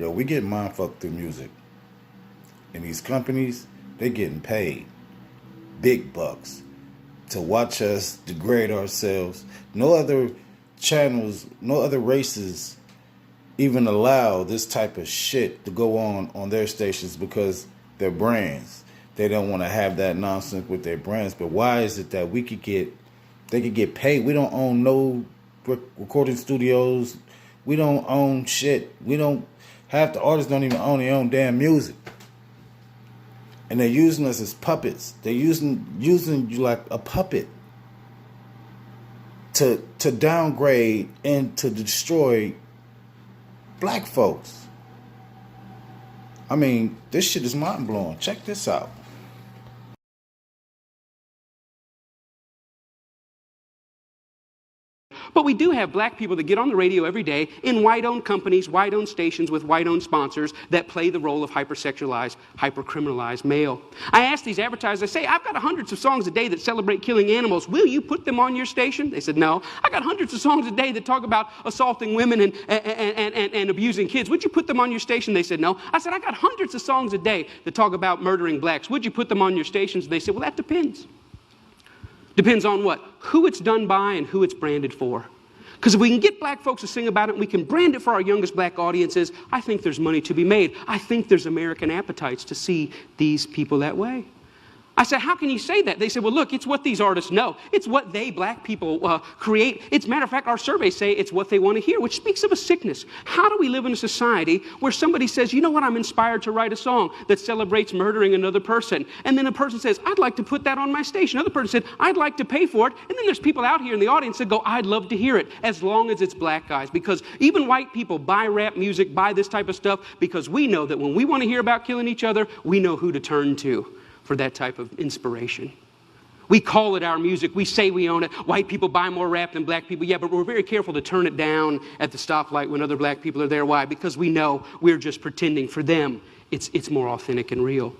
Yo, we get mind fucked through music. And these companies, they getting paid big bucks to watch us degrade ourselves. No other channels, no other races even allow this type of shit to go on their stations because they're brands. They don't want to have that nonsense with their brands. But why is it that they could get paid? We don't own no recording studios. We don't own shit. Half the artists don't even own their own damn music. And they're using us as puppets. They're using you like a puppet to downgrade and to destroy black folks. I mean, this shit is mind blowing. Check this out. But we do have black people that get on the radio every day in white-owned companies, white-owned stations with white-owned sponsors that play the role of hypersexualized, hypercriminalized male. I ask these advertisers, I say, I've got hundreds of songs a day that celebrate killing animals. Will you put them on your station? They said, no. I got hundreds of songs a day that talk about assaulting women and abusing kids. Would you put them on your station? They said, no. I said, I got hundreds of songs a day that talk about murdering blacks. Would you put them on your stations? They said, well, that depends. Depends on what? Who it's done by and who it's branded for. Because if we can get black folks to sing about it and we can brand it for our youngest black audiences, I think there's money to be made. I think there's American appetites to see these people that way. I said, how can you say that? They said, well, look, it's what these artists know. It's what they, black people, create. It's, matter of fact, our surveys say it's what they want to hear, which speaks of a sickness. How do we live in a society where somebody says, you know what, I'm inspired to write a song that celebrates murdering another person. And then a person says, I'd like to put that on my station. Another person said, I'd like to pay for it. And then there's people out here in the audience that go, I'd love to hear it, as long as it's black guys. Because even white people buy rap music, buy this type of stuff, because we know that when we want to hear about killing each other, we know who to turn to for that type of inspiration. We call it our music. We say we own it. White people buy more rap than black people. Yeah, but we're very careful to turn it down at the stoplight when other black people are there. Why? Because we know we're just pretending. For them, it's more authentic and real.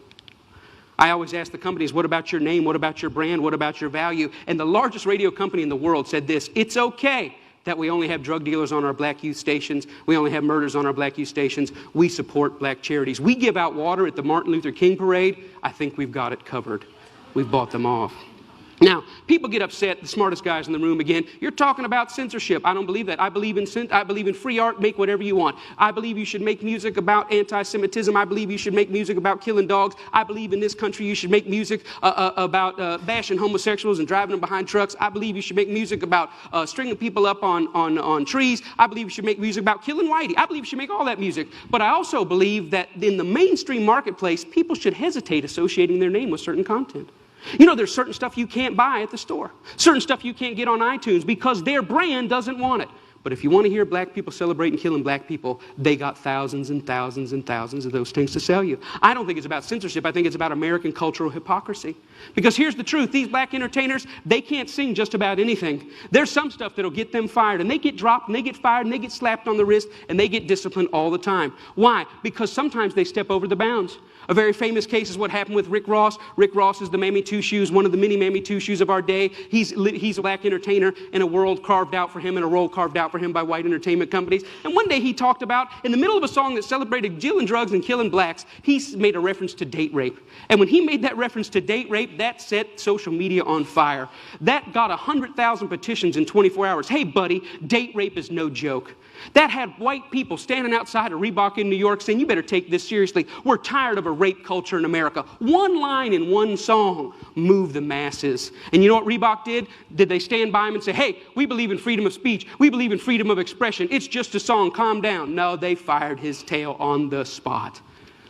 I always ask the companies, what about your name? What about your brand? What about your value? And the largest radio company in the world said this: it's okay that we only have drug dealers on our black youth stations. We only have murders on our black youth stations. We support black charities. We give out water at the Martin Luther King parade. I think we've got it covered. We've bought them off. Now, people get upset, the smartest guys in the room again. You're talking about censorship. I don't believe that. I believe in free art. Make whatever you want. I believe you should make music about anti-Semitism. I believe you should make music about killing dogs. I believe in this country you should make music about bashing homosexuals and driving them behind trucks. I believe you should make music about stringing people up on trees. I believe you should make music about killing whitey. I believe you should make all that music. But I also believe that in the mainstream marketplace, people should hesitate associating their name with certain content. You know, there's certain stuff you can't buy at the store. Certain stuff you can't get on iTunes because their brand doesn't want it. But if you want to hear black people celebrating killing black people, they got thousands and thousands and thousands of those things to sell you. I don't think it's about censorship. I think it's about American cultural hypocrisy. Because here's the truth. These black entertainers, they can't sing just about anything. There's some stuff that'll get them fired. And they get dropped, and they get fired, and they get slapped on the wrist, and they get disciplined all the time. Why? Because sometimes they step over the bounds. A very famous case is what happened with Rick Ross. Rick Ross is the Mammy Two Shoes, one of the many Mammy Two Shoes of our day. He's a black entertainer in a world carved out for him and a role carved out for him by white entertainment companies. And one day he talked about, in the middle of a song that celebrated dealing drugs and killing blacks, he made a reference to date rape. And when he made that reference to date rape, that set social media on fire. That got 100,000 petitions in 24 hours. Hey, buddy, date rape is no joke. That had white people standing outside of Reebok in New York saying, you better take this seriously. We're tired of a rape culture in America. One line in one song moved the masses. And you know what Reebok did? Did they stand by him and say, hey, we believe in freedom of speech. We believe in freedom of expression. It's just a song. Calm down. No, they fired his tail on the spot.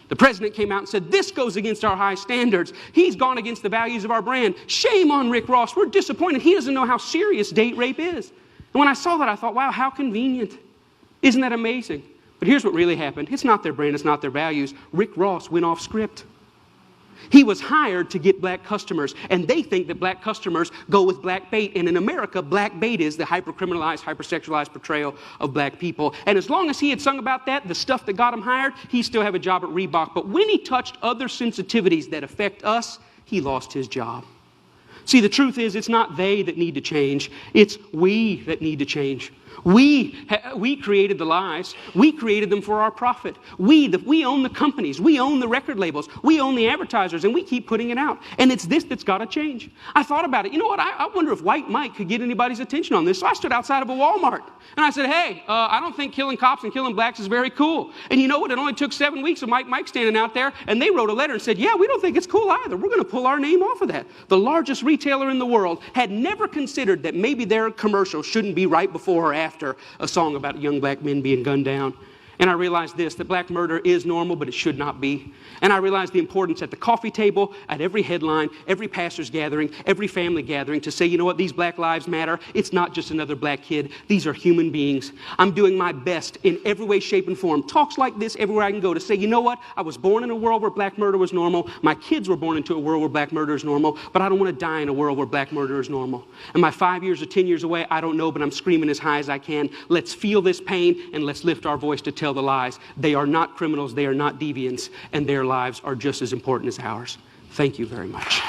The president came out and said, this goes against our high standards. He's gone against the values of our brand. Shame on Rick Ross. We're disappointed. He doesn't know how serious date rape is. And when I saw that, I thought, wow, how convenient. Isn't that amazing? But here's what really happened. It's not their brand, it's not their values. Rick Ross went off script. He was hired to get black customers, and they think that black customers go with black bait. And in America, black bait is the hypercriminalized, hypersexualized portrayal of black people. And as long as he had sung about that, the stuff that got him hired, he still have a job at Reebok. But when he touched other sensitivities that affect us, he lost his job. See, the truth is, it's not they that need to change. It's we that need to change. We created the lies. We created them for our profit. We own the companies. We own the record labels. We own the advertisers, and we keep putting it out. And it's this that's got to change. I thought about it. You know what? I wonder if White Mike could get anybody's attention on this. So I stood outside of a Walmart, and I said, hey, I don't think killing cops and killing blacks is very cool. And you know what? It only took 7 weeks of Mike standing out there, and they wrote a letter and said, yeah, we don't think it's cool either. We're going to pull our name off of that. The largest retailer in the world had never considered that maybe their commercial shouldn't be right before or after a song about young black men being gunned down. And I realized this, that black murder is normal, but it should not be. And I realized the importance at the coffee table, at every headline, every pastor's gathering, every family gathering to say, you know what, these black lives matter. It's not just another black kid. These are human beings. I'm doing my best in every way, shape, and form. Talks like this everywhere I can go to say, you know what, I was born in a world where black murder was normal. My kids were born into a world where black murder is normal, but I don't want to die in a world where black murder is normal. Am I 5 years or 10 years away? I don't know, but I'm screaming as high as I can. Let's feel this pain and let's lift our voice to tell the lies. They are not criminals, they are not deviants, and their lives are just as important as ours. Thank you very much.